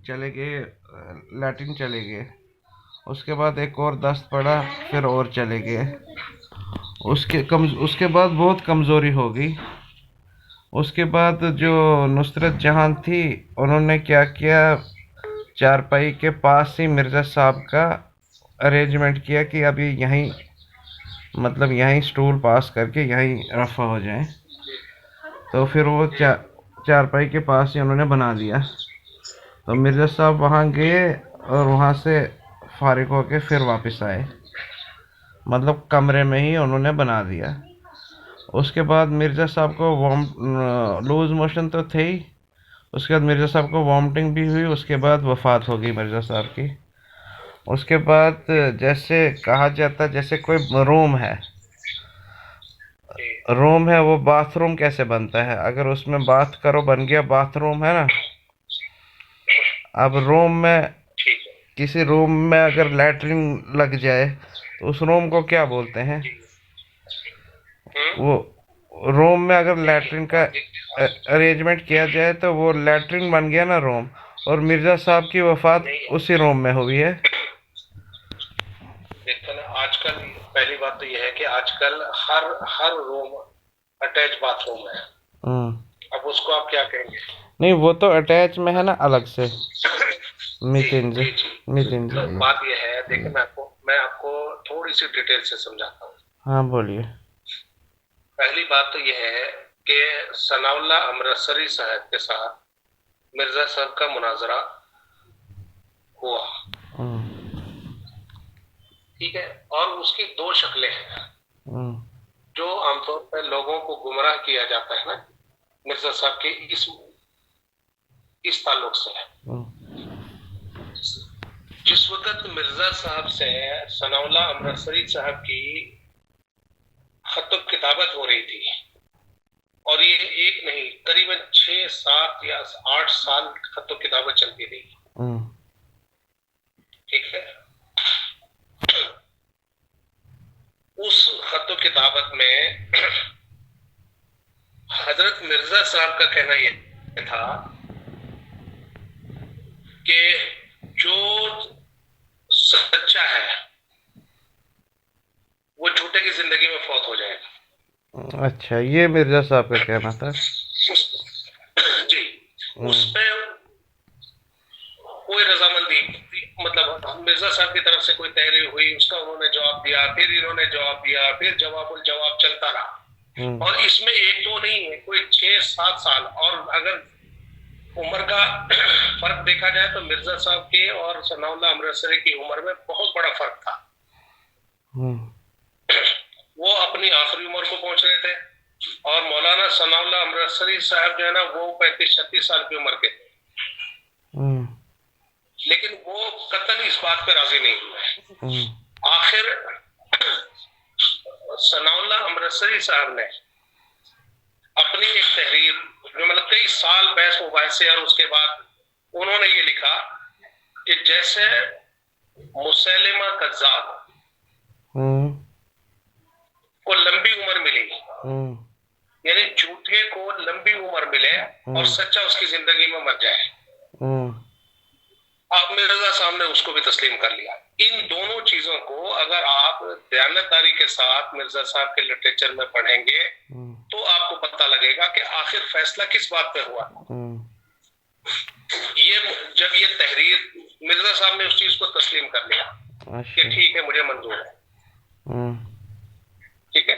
چلے گئے، لیٹرین چلے گئے، اس کے بعد ایک اور دست پڑا، پھر اور چلے گئے، اس کے بعد بہت کمزوری ہو گئی۔ اس کے بعد جو نصرت جہاں تھی، انہوں نے کیا کیا، چارپائی کے پاس ہی مرزا صاحب کا ارینجمنٹ کیا کہ ابھی یہیں، مطلب یہیں سٹول پاس کر کے یہیں رفع ہو جائیں۔ تو پھر وہ چارپائی کے پاس ہی انہوں نے بنا دیا۔ تو مرزا صاحب وہاں گئے اور وہاں سے فارغ ہو کے پھر واپس آئے، مطلب کمرے میں ہی انہوں نے بنا دیا۔ اس کے بعد مرزا صاحب کو لوز موشن تو تھے ہی، اس کے بعد مرزا صاحب کو وامٹنگ بھی ہوئی، اس کے بعد وفات ہو گئی مرزا صاحب کی۔ اس کے بعد جیسے کہا جاتا جیسے کوئی روم ہے، وہ باتھ روم کیسے بنتا ہے، اگر اس میں بات کرو بن گیا باتھ روم، ہے نا۔ اب روم میں، کسی روم میں اگر لیٹرین لگ جائے تو اس روم کو کیا بولتے ہیں؟ وہ روم میں اگر لیٹرین کا ارینجمنٹ کیا جائے تو وہ لیٹرین بن گیا نا روم، اور مرزا صاحب کی وفات اسی روم میں ہوئی ہے۔ آج کل پہلی بات تو یہ ہے کہ آج کل ہر روم اٹیچ باتھ روم ہے۔ اب اس کو آپ کیا کہیں گے؟ نہیں، وہ تو اٹیچ میں ہے نا، الگ سے میتین جی۔ بات یہ ہے، دیکھیں میں آپ کو تھوڑی سی ڈیٹیل سے سمجھاتا ہوں۔ ہاں بولیے۔ پہلی بات تو یہ ہے کہ ثناء اللہ امرتسری صاحب کے ساتھ مرزا صاحب کا مناظرہ ہوا، ٹھیک ہے، اور اس کی دو شکلیں ہیں جو عام طور پہ لوگوں کو گمراہ کیا جاتا ہے نا مرزا صاحب کے اس تعلق سے۔ جس وقت مرزا صاحب سے ثناء اللہ امرتسری صاحب کی خط و کتابت ہو رہی تھی، اور یہ ایک نہیں، قریباً 6 7 یا 8 سال خط و کتابت چلتی رہی، ٹھیک ہے۔ اس خط و کتابت میں حضرت مرزا صاحب کا کہنا یہ تھا کہ جو سچا ہے وہ جھوٹے کی زندگی میں فوت ہو جائے گا۔ اچھا، یہ مرزا صاحب کا کہنا تھا جی۔ اس پہ کوئی رضامندی، مطلب مرزا صاحب کی طرف سے کوئی تحریر ہوئی، اس کا انہوں نے جواب دیا، پھر انہوں نے جواب دیا، پھر جواب الجواب چلتا رہا، اور اس میں ایک دو نہیں ہے، کوئی 6 7 سال۔ اور اگر عمر کا فرق دیکھا جائے تو مرزا صاحب کی اور ثناء اللہ امرتسری کی عمر میں بہت بڑا فرق تھا۔ وہ اپنی آخری عمر کو پہنچ رہے تھے، اور مولانا ثناء اللہ امرتسری صاحب جو ہے نا وہ 35 36 سال کی عمر کے تھے، لیکن وہ قطعاً اس بات پہ راضی نہیں ہوئے۔ آخر ثناء اللہ امرتسری صاحب نے اپنی ایک تحریر جو مطلب کئی سال بحث مباحثے، اور اس کے بعد انہوں نے یہ لکھا کہ جیسے مسیلمہ کذاب کو لمبی عمر ملی، یعنی جھوٹے کو لمبی عمر ملے اور سچا اس کی زندگی میں مر جائے، آپ مرزا صاحب نے اس کو بھی تسلیم کر لیا۔ ان دونوں چیزوں کو اگر آپ دیانتداری کے ساتھ مرزا صاحب کے لٹریچر میں پڑھیں گے تو آپ کو پتہ لگے گا کہ آخر فیصلہ کس بات پہ ہوا۔ جب یہ تحریر مرزا صاحب نے اس چیز کو تسلیم کر لیا کہ ٹھیک ہے مجھے منظور ہے، ٹھیک ہے،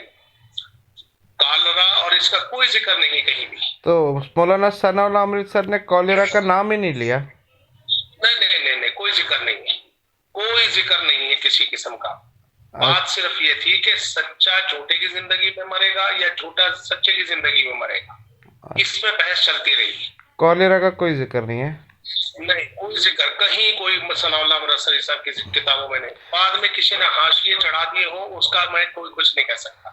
کالرا اور اس کا کوئی ذکر نہیں کہیں بھی۔ تو مولانا ثناء اللہ امرتسر نے کالرا کا نام ہی نہیں لیا؟ نہیں، کوئی ذکر نہیں ہے، کوئی ذکر نہیں ہے کسی قسم کا۔ بات صرف یہ تھی کہ سچا جھوٹے کی زندگی میں مرے گا یا جھوٹا سچے کی زندگی میں مرے گا، اس پہ بحث چلتی رہی۔ کالرا کا کوئی ذکر نہیں ہے؟ نہیں، کوئی ذکر کہیں، کوئی ثناء اللہ امرتسری صاحب کی کتابوں میں نہیں۔ بعد میں کسی نے حاشیے چڑھا دیے ہوں، اس کا میں کوئی کچھ نہیں کہہ سکتا۔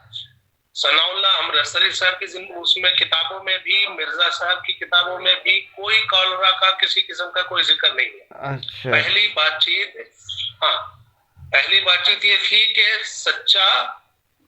ثناء اللہ امرتسری صاحب کی اس میں کتابوں میں بھی، مرزا صاحب کی کتابوں میں بھی کوئی کالرا کا کسی قسم کا کوئی ذکر نہیں ہے۔ اچھا، پہلی بات چیت یہ تھی کہ سچا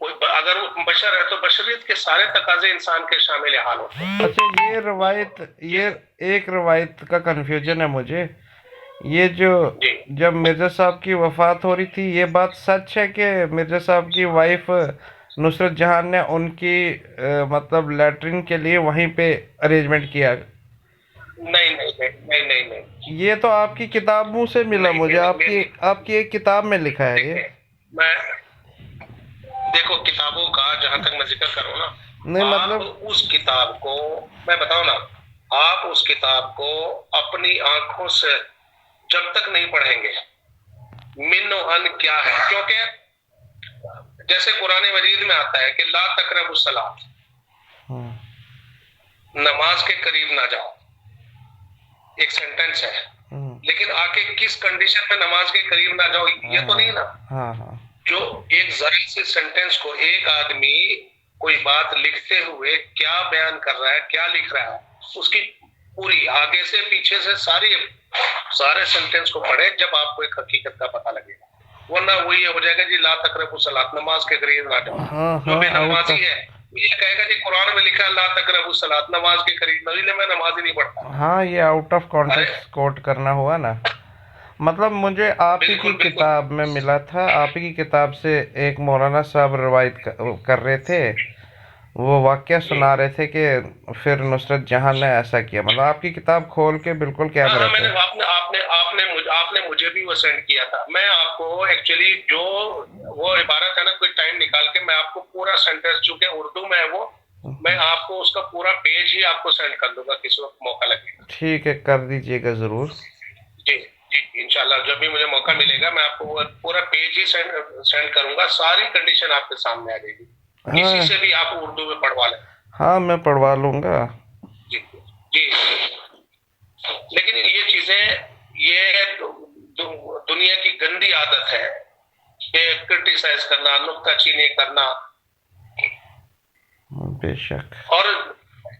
اگر وہ بشر ہے تو بشریت کے سارے تقاضے انسان کے شامل حال ہوتے ہیں. اچھا یہ ایک روایت کا کنفیوژن ہے مجھے. یہ جو جب مرزا صاحب کی وفات ہو رہی تھی یہ بات سچ ہے کہ مرزا صاحب کی وائف نصرت جہان نے ان کی مطلب لیٹرین کے لیے وہیں پہ ارینجمنٹ کیا؟ نہیں. یہ تو آپ کی کتابوں سے ملا مجھے. آپ کی ایک کتاب میں لکھا ہے یہ. میں دیکھو کتابوں کا جہاں تک میں ذکر کروں نا، نہیں مطلب اس کتاب کو میں بتاؤں نا، آپ اس کتاب کو اپنی آنکھوں سے جب تک نہیں پڑھیں گے من و ان کیا ہے، کیونکہ جیسے قرآن مجید میں آتا ہے کہ لا تقربوا الصلاۃ، نماز کے قریب نہ جاؤ، ایک سینٹنس ہے، لیکن آ کے کس کنڈیشن میں نماز کے قریب نہ جاؤ یہ تو نہیں نا. جو ایک ذرا سے سینٹنس کو ایک آدمی کوئی بات لکھتے ہوئے کیا بیان کر رہا ہے، کیا لکھ رہا ہے، اس کی پوری آگے سے پیچھے سے سارے سینٹنس کو پڑھے جب آپ کو ایک حقیقت کا پتہ لگے گا. ورنہ وہی ہو جائے گا جی لا تقربوا الصلاۃ، نماز کے قریب نہ جاؤ. جو بے نمازی ہے یہ کہے گا جی قرآن میں لکھا ہے لا تقربوا الصلاۃ، نماز کے قریب نہ، میں نماز ہی نہیں پڑھتا. ہاں یہ آؤٹ آف کانٹیکسٹ کوٹ کرنا ہوا نا. مطلب مجھے آپ ہی کی کتاب میں ملا تھا، آپ ہی کی کتاب سے ایک مولانا صاحب روایت کر رہے تھے، وہ واقعہ سنا رہے تھے کہ پھر نصرت جہاں نے ایسا کیا. مطلب آپ کی کتاب کھول کے بالکل کیا کرا تھا. آپ نے مجھے بھی وہ سینڈ کیا تھا. میں آپ کو ایکچولی جو وہ عبارت ہے نا، کوئی ٹائم نکال کے میں آپ کو پورا سینٹینس، چونکہ اردو میں ہے وہ، میں آپ کو اس کا پورا پیج ہی آپ کو سینڈ کر دوں گا کس وقت موقع لگے گا. ٹھیک ہے کر دیجیے گا ضرور. جی انشاءاللہ جب بھی مجھے موقع ملے گا میں آپ کو پورا پیج ہی سینڈ کروں گا. ساری کنڈیشن آپ کے سامنے آ جائے گی، کسی سے بھی آپ اردو میں پڑھوا لیں. ہاں میں پڑھوا لوں گا. جی لیکن یہ چیزیں یہ دنیا کی گندی عادت ہے کہ کرٹیسائز کرنا، نکتہ چینی کرنا. بے شک. اور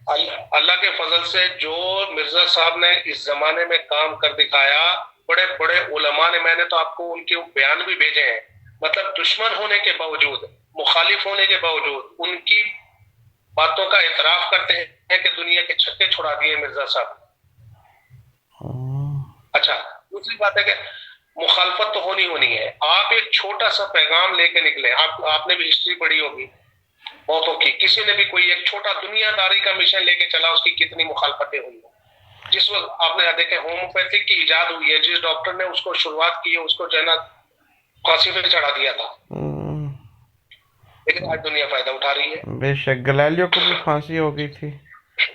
اللہ کے فضل سے جو مرزا صاحب نے اس زمانے میں کام کر دکھایا، بڑے بڑے علماء نے، میں نے تو آپ کو ان کے بیان بھی بھیجے ہیں، مطلب دشمن ہونے کے باوجود، مخالف ہونے کے باوجود ان کی باتوں کا اعتراف کرتے ہیں کہ دنیا کے چھکے چھڑا دیے مرزا صاحب. اچھا دوسری بات ہے کہ مخالفت تو ہونی ہے. آپ ایک چھوٹا سا پیغام لے کے نکلے. آپ نے بھی ہسٹری پڑھی ہوگی بہتوں کی، کسی نے بھی کوئی ایک چھوٹا دنیا داری کا مشن لے کے چلا، اس کی کتنی مخالفتیں ہوئی ہیں. جس وقت آپ نے دیکھا ہومیوپیتھک کی ایجاد ہوئی ہے، جس ڈاکٹر نے اس کو شروعات کی ہے اس کو جو ہے نا پھانسی پہ چڑھا دیا تھا، لیکن آج دنیا فائدہ اٹھا رہی ہے. بے شک گلیلیو کو بھی پھانسی ہو گئی تھی.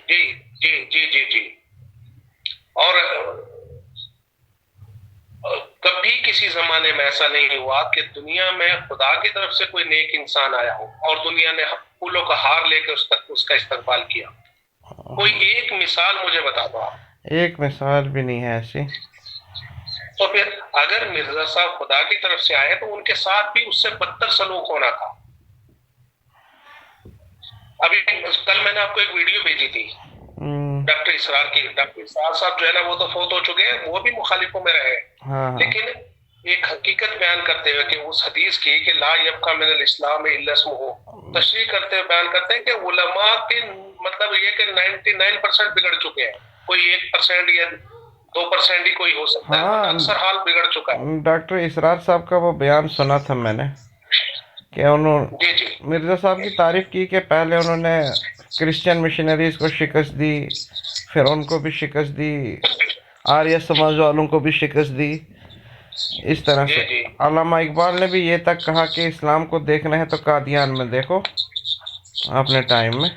جی. اور کبھی کسی زمانے میں ایسا نہیں ہوا کہ دنیا میں خدا کی طرف سے کوئی نیک انسان آیا ہو اور دنیا نے پھولوں کا ہار لے کے اس کا استقبال کیا. کوئی ایک مثال مجھے بتا دو آپ. ایک مثال بھی نہیں ہے ایسی. تو پھر اگر مرزا صاحب خدا کی طرف سے آئے تو ان کے ساتھ بھی اس سے بدتر سلوک ہونا تھا. ابھی کل میں نے آپ کو ایک ویڈیو بھیجی تھی ڈاکٹر اسرار کی. ڈاکٹر اسرار صاحب جو ہے نا وہ تو فوت ہو چکے ہیں، وہ بھی مخالفوں میں رہے، لیکن ایک حقیقت بیان کرتے ہوئے کہ اس حدیث کی کہ لا یبقى من الاسلام الا اسمه، تشریح کرتے ہوئے بیان کرتے ہیں کہ علماء کے مطلب یہ کہ 99% بگڑ چکے ہیں، کوئی 1% یا 2% ہی کوئی ہو سکتا ہے، اکثر حال بگڑ چکا ہے. ڈاکٹر اسرار صاحب کا وہ بیان سنا تھا میں نے کہ انہوں مرزا صاحب کی تعریف کی کہ پہلے انہوں نے کرسچن مشنریز کو شکست دی، پھر ان کو بھی شکست دی، آریہ سماج والوں کو بھی شکست دی. اس طرح سے علامہ اقبال نے بھی یہ تک کہا کہ اسلام کو دیکھنا ہے تو قادیان میں دیکھو اپنے ٹائم میں.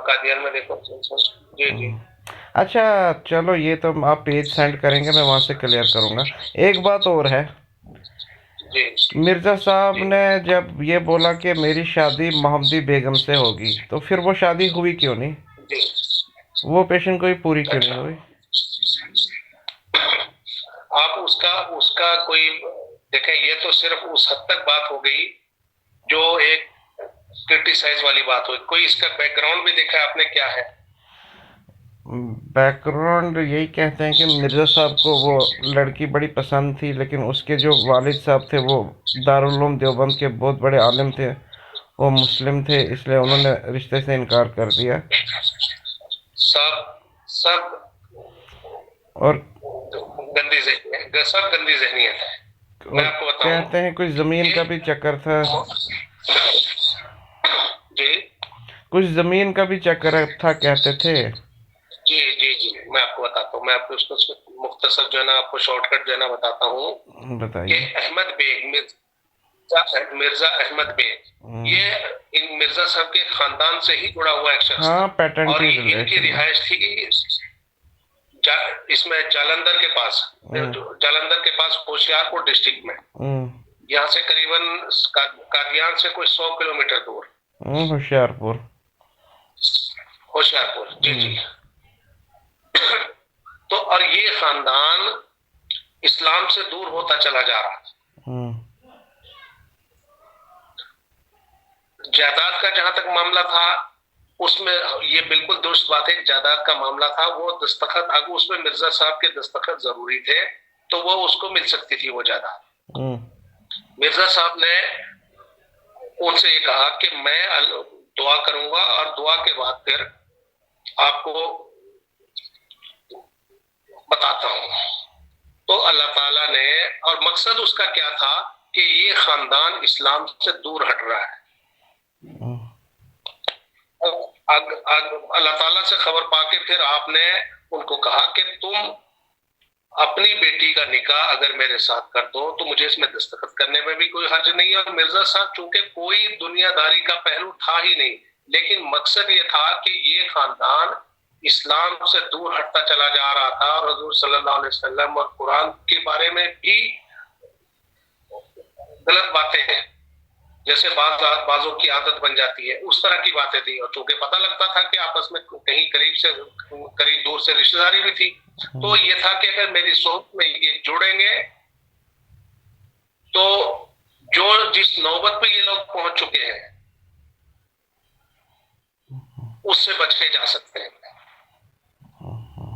قادیان میں دیکھو. جی. اچھا چلو یہ تو آپ پیج سینڈ کریں گے، میں وہاں سے کلیئر کروں گا. ایک بات اور ہے، مرزا صاحب نے جب یہ بولا کہ میری شادی محمدی بیگم سے ہوگی تو پھر وہ شادی ہوئی کیوں نہیں؟ وہ پیشن کوئی پوری کیوں نہیں ہوئی؟ آپ اس کا کوئی دیکھیں، یہ تو صرف اس حد تک بات ہو گئی جو ایک کرٹیسائز والی بات ہوئی. کوئی اس کا بیک گراؤنڈ بھی دیکھا آپ نے کیا ہے؟ بیک گراؤنڈ یہی کہتے ہیں کہ مرزا صاحب کو وہ لڑکی بڑی پسند تھی، لیکن اس کے جو والد صاحب تھے وہ دارالعلوم دیوبند کے بہت بڑے عالم تھے، وہ مسلم تھے اس لیے انہوں نے رشتے سے انکار کر دیا. سب اور گندی ذہنیت، سب گندی ذہنیت ہے. میں آپ کو بتاؤں، کہتے ہیں کچھ زمین کا بھی چکر تھا. جی کچھ زمین کا بھی چکر تھا کہتے تھے. جی جی جی میں آپ کو بتاتا ہوں، میں آپ کو اس کو مختصر جو ہے نا آپ کو شارٹ کٹ جو ہے نا بتاتا ہوں کہ بتائیے. احمد بیگ، مرزا احمد بیگ، یہ ان مرزا صاحب کے خاندان سے ہی جڑا ہوا ایک شخص ہاں تھا. پیٹنٹ اور ہی ان کی ریلیشن. رہائش تھی اس میں جالندھر کے پاس، جالندھر کے پاس ہوشیار پور ڈسٹرکٹ میں، یہاں سے قریباً قادیان سے کوئی 100 کلومیٹر دور. ہوشیار پور. ہوشیار پور، جی جی. تو اور یہ خاندان اسلام سے دور ہوتا چلا جا رہا تھا. جائیداد کا جہاں تک معاملہ تھا اس میں یہ بالکل درست بات ہے، جائیداد کا معاملہ تھا، وہ دستخط اگر اس میں مرزا صاحب کے دستخط ضروری تھے تو وہ اس کو مل سکتی تھی وہ جائیداد. مرزا صاحب نے ان سے یہ کہا کہ میں دعا کروں گا اور دعا کے بعد پھر آپ کو بتاتا ہوں. تو اللہ تعالیٰ نے، اور مقصد اس کا کیا تھا کہ یہ خاندان اسلام سے دور ہٹ رہا ہے. اللہ تعالیٰ سے خبر پا کے پھر آپ نے ان کو کہا کہ تم اپنی بیٹی کا نکاح اگر میرے ساتھ کر دو تو مجھے اس میں دستخط کرنے میں بھی کوئی حرج نہیں ہے. اور مرزا صاحب چونکہ کوئی دنیا داری کا پہلو تھا ہی نہیں، لیکن مقصد یہ تھا کہ یہ خاندان اسلام سے دور ہٹتا چلا جا رہا تھا، اور حضور صلی اللہ علیہ وسلم اور قرآن کے بارے میں بھی غلط باتیں ہیں، جیسے بعضوں کی عادت بن جاتی ہے، اس طرح کی باتیں تھی. اور چونکہ پتہ لگتا تھا کہ آپس میں کہیں قریب دور سے رشتہ داری بھی تھی، تو یہ تھا کہ اگر میری سوچ میں یہ جڑیں گے تو جو جس نوبت پہ یہ لوگ پہنچ چکے ہیں اس سے بچ کے جا سکتے ہیں.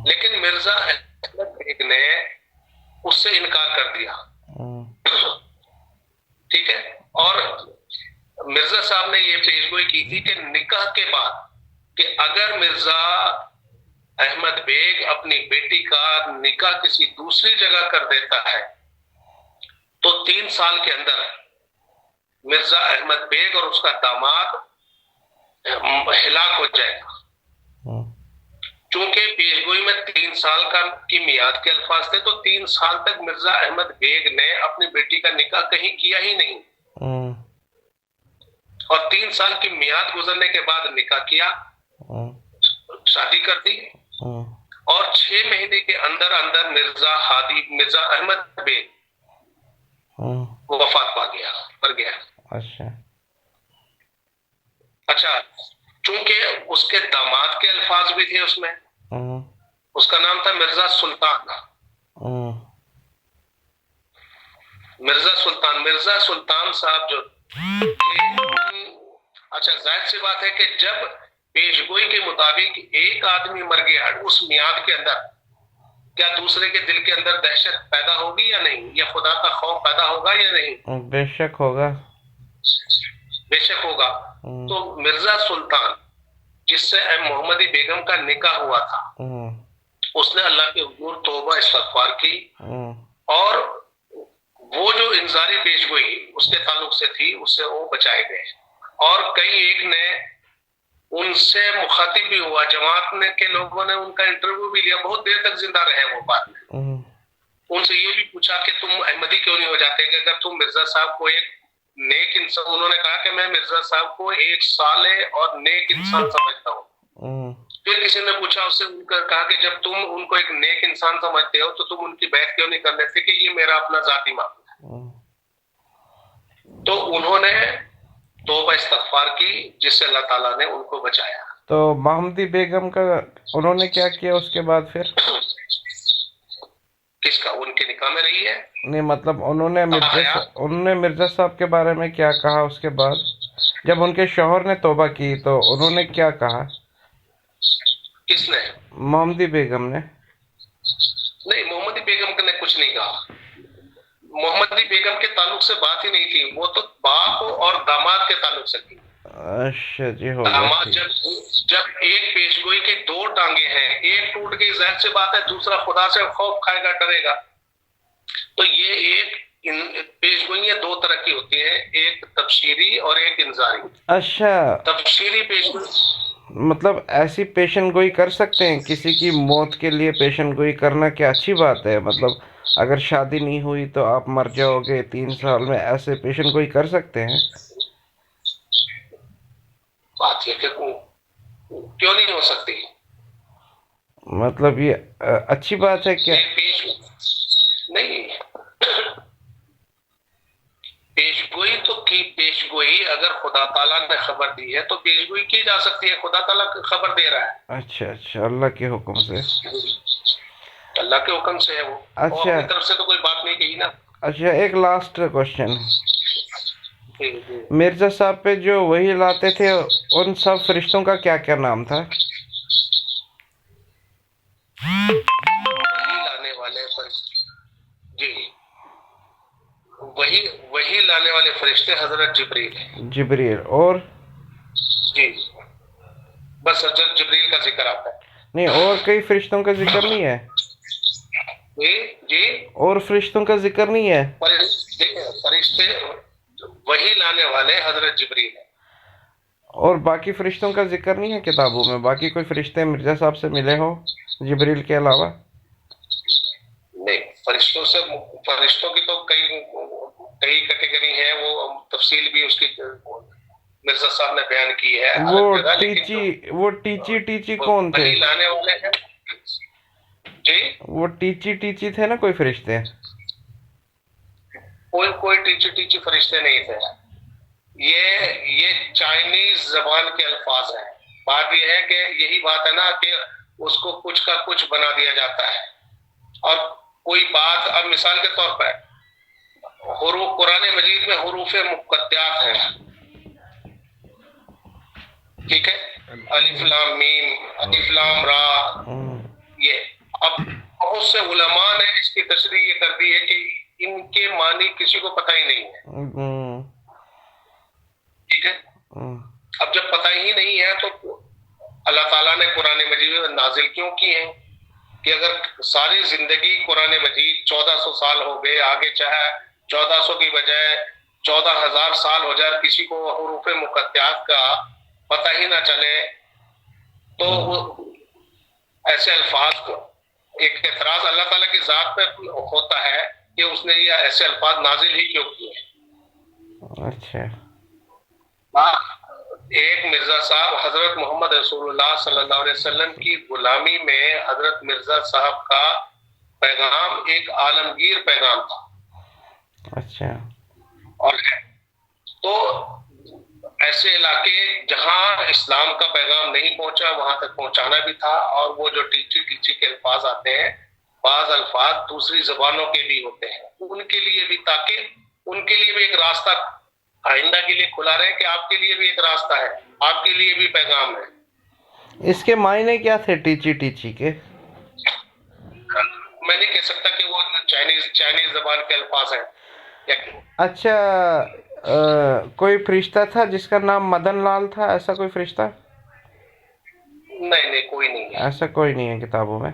لیکن مرزا احمد بیگ نے اس سے انکار کر دیا. ٹھیک ہے. اور مرزا صاحب نے یہ پیشگوئی کی تھی کہ نکاح کے بعد کہ اگر مرزا احمد بیگ اپنی بیٹی کا نکاح کسی دوسری جگہ کر دیتا ہے تو 3 سال کے اندر مرزا احمد بیگ اور اس کا داماد ہلاک ہو جائے گا. چونکہ پیشگوئی میں 3 سال کی میعاد کے الفاظ تھے، تو 3 سال تک مرزا احمد بیگ نے اپنی بیٹی کا نکاح کہیں کیا ہی نہیں، اور 3 سال کی میعاد گزرنے کے بعد نکاح کیا، شادی کر دی، اور 6 مہینے کے اندر اندر مرزا احمد بیگ وفات پا گیا، مر گیا. اچھا، چونکہ اس کے داماد کے الفاظ بھی تھے اس میں، اس کا نام تھا مرزا سلطان. مرزا سلطان صاحب جو، اچھا ظاہر سی بات ہے کہ جب پیشگوئی کے مطابق ایک آدمی مر گیا اس میعاد کے اندر، کیا دوسرے کے دل کے اندر دہشت پیدا ہوگی یا نہیں، یا خدا کا خوف پیدا ہوگا یا نہیں؟ بے شک ہوگا. بے شک ہوگا. تو مرزا سلطان جس سے محمدی بیگم کا نکاح ہوا تھا، اس نے اللہ کے حضور توبہ استغفار کی، اور وہ جو انذاری پیشگوئی اس کے تعلق سے تھی اس سے وہ بچائے گئے. اور کئی ایک نے ان سے مخاطب بھی ہوا، جماعت نے کے لوگوں نے ان کا انٹرویو بھی لیا، بہت دیر تک زندہ رہے وہ بعد میں. ان سے یہ بھی پوچھا کہ تم احمدی کیوں نہیں ہو جاتے، کہ اگر تم مرزا صاحب کو ایک نیک انسان، انہوں نے کہا کہ میں مرزا صاحب کو ایک صالح اور نیک انسان سمجھتا ہوں. پھر کسی نے پوچھا اس سے، ان کا کہا کہ جب تم ان کو ایک نیک انسان سمجھتے ہو تو تم ان کی بیعت کیوں نہیں کر لیتے، کہ یہ میرا اپنا ذاتی معاملہ ہے. تو انہوں نے توبہ استغفار کی جس سے اللہ تعالیٰ نے ان کو بچایا. تو محمدی بیگم کا انہوں نے کیا کیا اس کے بعد پھر؟ کس کا؟ ان کے نکاح میں رہی ہے؟ نہیں مطلب انہوں نے مرزا صاحب کے بارے میں کیا کہا اس کے بعد جب ان کے شوہر نے توبہ کی تو انہوں نے کیا کہا؟ کس نے؟ محمدی بیگم نے. نہیں، محمدی بیگم نے کچھ نہیں کہا. محمدی بیگم کے تعلق سے بات ہی نہیں تھی، وہ تو باپ اور داماد کے تعلق سے تھی. اچھا جی، ہوگا ٹھیک. جب ایک پیشگوئی کی دو ٹانگیں ہیں، ایک ٹوٹ گئی ظاہر سی بات ہے دوسرا خدا سے خوف کھائے گا، ڈرے گا. تو یہ ایک پیشگوئیاں دو طرح کی ہوتی ہیں، ایک تبشیری اور ایک انذاری. اچھا، تبشیری پیشگوئی مطلب ایسی پیشن گوئی کر سکتے ہیں؟ کسی کی موت کے لیے پیشن گوئی کرنا کیا اچھی بات ہے؟ مطلب اگر شادی نہیں ہوئی تو آپ مر جاؤ گے 3 سال میں، ایسے پیشن گوئی کر سکتے ہیں؟ بات یہ کہ کیوں نہیں ہو سکتی؟ مطلب یہ اچھی بات ہے کیا؟ نہیں، پیشگوئی تو کی پیشگوئی اگر خدا تعالیٰ نے خبر دی ہے تو پیشگوئی کی جا سکتی ہے. خدا تعالیٰ خبر دے رہا ہے. اچھا اچھا، اللہ کے حکم سے. اللہ کے حکم سے ہے وہ. اچھا اپنی طرف سے تو کوئی بات نہیں کہی نا. اچھا، ایک لاسٹ کوشچن. مرزا صاحب پہ جو وہی لاتے تھے ان سب فرشتوں کا کیا کیا نام تھا؟ وہی لانے والے جی وہی لانے والے فرشتے حضرت جبریل ہیں. جبریل. اور جی بس حضرت جبریل کا ذکر آتا ہے. نہیں، اور کئی فرشتوں کا ذکر نہیں ہے؟ جی اور فرشتوں کا ذکر نہیں ہے؟ فرشتے وہی لانے والے حضرت جبریل ہیں. اور باقی فرشتوں کا ذکر نہیں ہے کتابوں میں؟ باقی کوئی فرشتے مرزا صاحب سے ملے ہو جبریل کے علاوہ؟ نہیں، فرشتوں کی تو کئی کیٹیگری ہیں، وہ تفصیل بھی اس کی مرزا صاحب نے بیان کی ہے. وہ ٹیچی کون تھے؟ لانے والے ہیں جی. وہ ٹیچی تھے نا کوئی فرشتے؟ کوئی ٹیچی فرشتے نہیں تھے. یہ چائنیز زبان کے الفاظ ہیں. بات یہ ہے کہ یہی بات ہے نا کہ اس کو کچھ کا کچھ بنا دیا جاتا ہے. اور کوئی بات، اب مثال کے طور پر حروف قرآن مجید میں حروف مقطعات ہیں، ٹھیک ہے، الف لام میم، الف لام را. یہ اب بہت سے علماء نے اس کی تشریح یہ کر دی ہے کہ ان کے معنی کسی کو پتہ ہی نہیں ہے. ٹھیک ہے، اب جب پتہ ہی نہیں ہے تو اللہ تعالیٰ نے قرآن مجید میں نازل کیوں کی ہیں؟ کہ اگر ساری زندگی قرآن مجید 1400 سال ہو گئے، آگے چاہے 1400 کی بجائے 14,000 سال ہو جائے، کسی کو حروف مقطعات کا پتہ ہی نہ چلے تو ایسے الفاظ کو ایک اعتراض اللہ تعالیٰ کی ذات پہ ہوتا ہے کہ اس نے یہ ایسے الفاظ نازل ہی کیوں کیے. اچھا، ایک مرزا صاحب حضرت محمد رسول اللہ صلی اللہ علیہ وسلم کی غلامی میں حضرت مرزا صاحب کا پیغام ایک عالمگیر پیغام تھا. اچھا. اور تو ایسے علاقے جہاں اسلام کا پیغام نہیں پہنچا وہاں تک پہنچانا بھی تھا. اور وہ جو ٹیچی کے الفاظ آتے ہیں، بعض الفاظ دوسری زبانوں کے بھی ہوتے ہیں، ان کے لیے بھی، تاکہ ان کے لیے بھی ایک راستہ آئندہ کے لیے کھلا رہے کہ آپ کے لیے بھی ایک راستہ ہے، آپ کے لیے بھی پیغام ہے. اس کے معنی کیا تھے ٹیچی کے؟ میں نہیں کہہ سکتا کہ وہ چائنیز زبان کے الفاظ ہیں. اچھا، کوئی فرشتہ تھا جس کا نام مدن لال تھا؟ ایسا کوئی فرشتہ؟ نہیں، کوئی نہیں ہے. ایسا کوئی نہیں ہے کتابوں میں.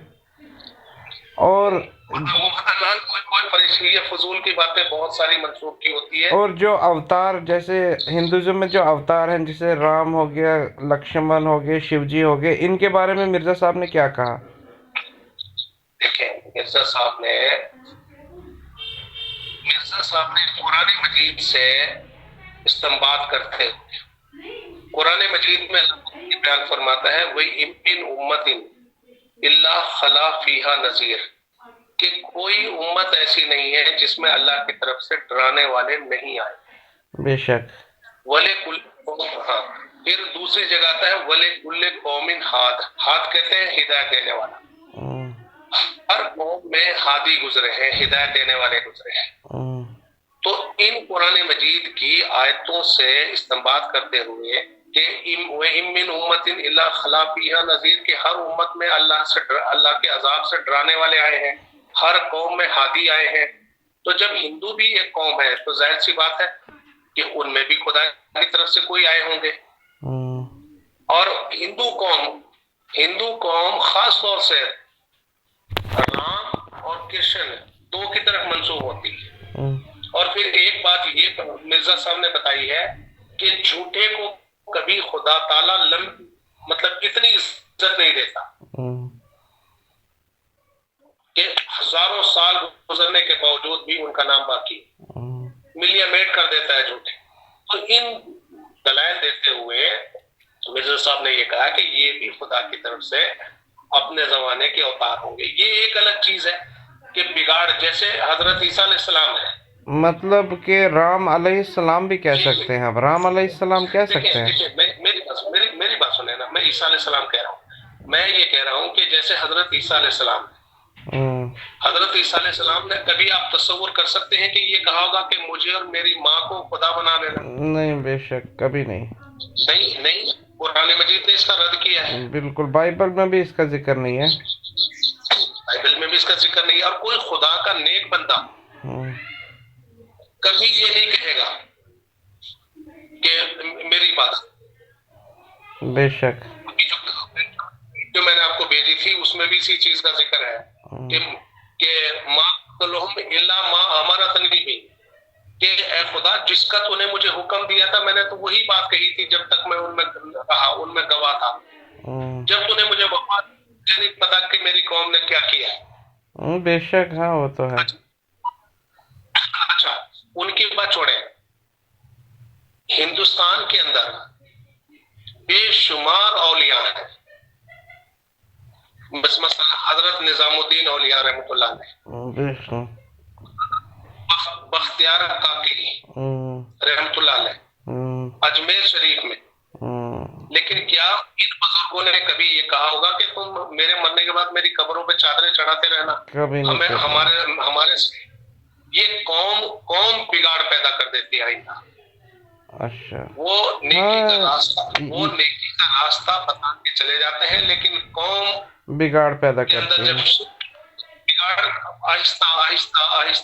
اور مدن لال کوئی فرشتہ، یہ فضول کی باتیں بہت ساری منسوخ کی ہوتی ہے. اور جو اوتار، جیسے ہندوازم میں جو اوتار ہیں، جیسے رام ہو گیا، لکشمن ہو گئے، شیو جی ہو گئے، ان کے بارے میں مرزا صاحب نے کیا کہا؟ دیکھیں، مرزا صاحب نے قرآن مجید سے استنباط کرتے ہوئے قرآن مجید میں اللہ بیان فرماتا ہے وَإِن مِّنْ أُمَّةٍ إِلَّا خَلَا فِيهَا نَذِيرٌ، کہ کوئی امت ایسی نہیں ہے جس میں اللہ کی طرف سے ڈرانے والے نہیں آئے. بے شک. پھر دوسری جگہ آتا ہے وَلِكُلِّ قَوْمٍ ہاد، ہاد کہتے ہیں ہدایت دینے والا. ہر قوم میں ہادی گزرے ہیں، ہدایت دینے والے گزرے ہیں. تو ان قرآن مجید کی آیتوں سے استنباط کرتے ہوئے کہ وَإِن مِّنْ أُمَّةٍ إِلَّا خَلَا فِيهَا نَذِيرٌ، کہ ہر امت میں اللہ کے عذاب سے ڈرانے والے آئے ہیں، ہر قوم میں ہادی آئے ہیں. تو جب ہندو بھی ایک قوم ہے تو ظاہر سی بات ہے کہ ان میں بھی خدا کی طرف سے کوئی آئے ہوں گے. اور ہندو قوم خاص طور سے رام اور کرشن دو کی طرف منسوب ہوتی ہے. اور پھر ایک بات یہ مرزا صاحب نے بتائی ہے کہ جھوٹے کو کبھی خدا تعالیٰ مطلب اتنی عزت نہیں دیتا کہ ہزاروں سال گزرنے کے باوجود بھی ان کا نام باقی ملیا میٹ کر دیتا ہے جھوٹے. تو ان دلائل دیتے ہوئے مرزا صاحب نے یہ کہا کہ یہ بھی خدا کی طرف سے اپنے زمانے کے اوتار ہوں گے. یہ ایک الگ چیز ہے کہ بگاڑ جیسے حضرت عیسیٰ علیہ السلام ہے, مطلب کہ رام علیہ السلام بھی کہہ سکتے ہیں, اب رام علیہ السلام کہہ سکتے ہیں. میری بات سنیں نا, میں عیسیٰ علیہ السلام کہہ رہا ہوں. میں یہ کہہ رہا ہوں کہ جیسے حضرت عیسیٰ علیہ السلام, حضرت عیسیٰ علیہ السلام نے کبھی آپ تصور کر سکتے ہیں کہ یہ کہا ہوگا کہ مجھے اور میری ماں کو خدا بنا لینا؟ نہیں, بے شک کبھی نہیں. نہیں, قرآن مجید نے اس کا رد کیا ہے. بالکل, بائبل میں بھی اس کا ذکر نہیں ہے. بائبل میں بھی اس کا ذکر نہیں ہے. اور کوئی خدا کا نیک بندہ کبھی یہ نہیں کہے گا کہ میری بات. بے شک جو میں نے آپ کو بھیجی تھی اس میں بھی اسی چیز کا ذکر ہے کہ ما لہم الا ما امرتنی بھی, کہ اے خدا جس کا تو نے مجھے حکم دیا تھا میں نے تو وہی بات کہی تھی جب تک میں ان میں رہا, ان میں گواہ تھا. جب تو نے مجھے وفات نہیں پتا کہ میری قوم نے کیا کیا ہے. بے شک, ہاں وہ تو ہے. اچھا, ان کی بات چھوڑیں. ہندوستان کے اندر بے شمار اولیاء ہیں, بس مثلا حضرت نظام الدین اولیاء رحمۃ اللہ علیہ, بختیار کاکی رحمۃ اللہ علیہ اجمیر شریف میں. لیکن کیا ان بزرگوں نے کبھی یہ کہا ہوگا کہ تم میرے مرنے کے بعد میری قبروں پہ چادریں چڑھاتے رہنا؟ ہمیں ہمارے یہ قوم بگاڑ پیدا کر دیتی ہے آئندہ. اچھا, وہ نیکی کا راستہ بتا کے چلے جاتے ہیں لیکن قوم بگاڑ پیدا کرتی ہے. آہستہ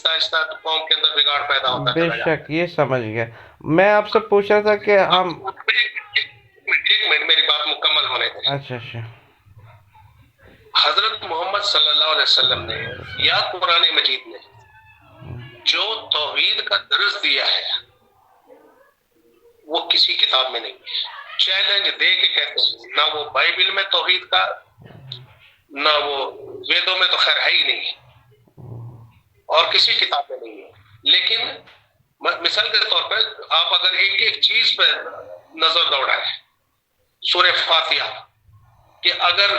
آہستہ قوم کے اندر بگاڑ پیدا ہوتا ہے. بے شک, یہ سمجھ گیا. میں آپ سے پوچھ رہا تھا کہ ہم ایک منٹ میری بات مکمل ہونے دیں. اچھا. حضرت محمد صلی اللہ علیہ وسلم نے یا قرآن مجید نے جو توحید کا درس دیا ہے وہ کسی کتاب میں نہیں. چیلنج دے کے کہتے ہیں, نہ وہ بائبل میں توحید کا, نہ وہ ویدوں میں تو خیر ہے ہی نہیں, اور کسی کتاب میں نہیں ہے. لیکن مثال کے طور پر آپ اگر ایک چیز پہ نظر دوڑائیں, سورہ فاتحہ, کہ اگر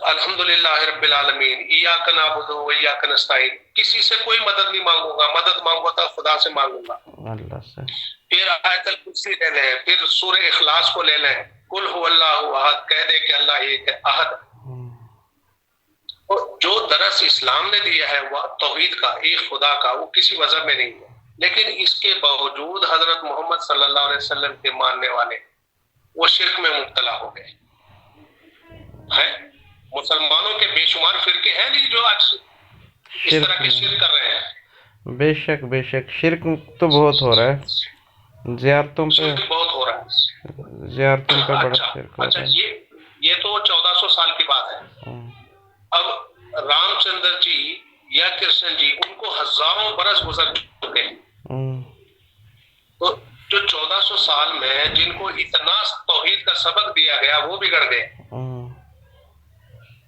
الحمدللہ رب العالمین ایاک نعبد و ایاک نستعین, کسی سے کوئی مدد نہیں مانگوں گا, مدد مانگوں تو خدا سے مانگوں گا. اللہ سے. پھر آیت الکرسی لے لیں, پھر سورہ اخلاص کو لے لیں, قل هو اللہ احد, کہہ دے کہ اللہ ایک ہے, احد. جو درس اسلام نے دیا ہے وہ توحید کا, ایک خدا کا, وہ کسی مذہب میں نہیں ہے. لیکن اس کے باوجود حضرت محمد صلی اللہ علیہ وسلم کے ماننے والے وہ شرک میں مبتلا ہو گئے ہیں. مسلمانوں کے بے شمار فرقے ہیں نہیں جو آج اس طرح کے شرک کر رہے ہیں. بے شک, بے شک, شرک تو بہت ہو رہا ہے, زیارتوں پہ بہت ہو رہا ہے, زیارتوں پہ بڑا شرک ہو رہا ہے. یہ تو 1400 سال کی بات ہے. اب رام چندر جی یا کرشن جی, ان کو ہزاروں برس گزر چکے ہیں. تو جو 1400 سال میں جن کو اتنا توحید کا سبق دیا گیا وہ بگڑ گئے,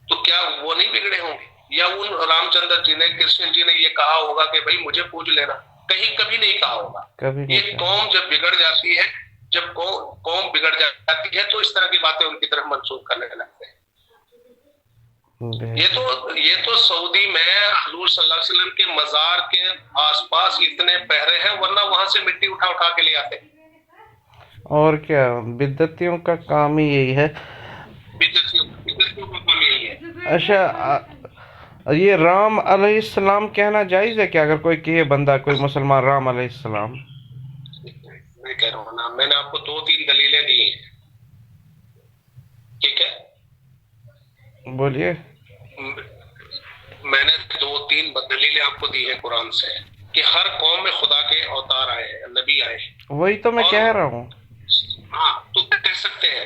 تو کیا وہ نہیں بگڑے ہوں گے؟ یا ان رام چندر جی نے, کرشن جی نے یہ کہا ہوگا کہ بھائی مجھے پوج لینا؟ کبھی نہیں کہا ہوگا. یہ قوم جب بگڑ جاتی ہے, جب قوم بگڑ جاتی ہے تو اس طرح کی باتیں ان کی طرف منسوخ کرنے لگتے ہیں. یہ تو سعودی میں حضور صلی اللہ علیہ وسلم کے مزار کے آس پاس اتنے پہرے ہیں, ورنہ وہاں سے مٹی اٹھا کے لے آتے. اور کیا, بدعتیوں کا کام ہی یہی ہے. بدعتیوں کا کام یہی ہے. اچھا, یہ رام علیہ السلام کہنا جائز ہے کہ اگر کوئی کہے بندہ, کوئی مسلمان رام علیہ السلام؟ میں کہہ رہا ہوں نا, میں نے آپ کو 2-3 دلیلیں دی ہیں, ٹھیک ہے, بولیے. میں نے 2-3 دلیلیں آپ کو دی ہیں قرآن سے کہ ہر قوم میں خدا کے اوتار آئے ہیں, نبی آئے ہیں. وہی تو میں کہہ رہا ہوں. ہاں, تو کہہ سکتے ہیں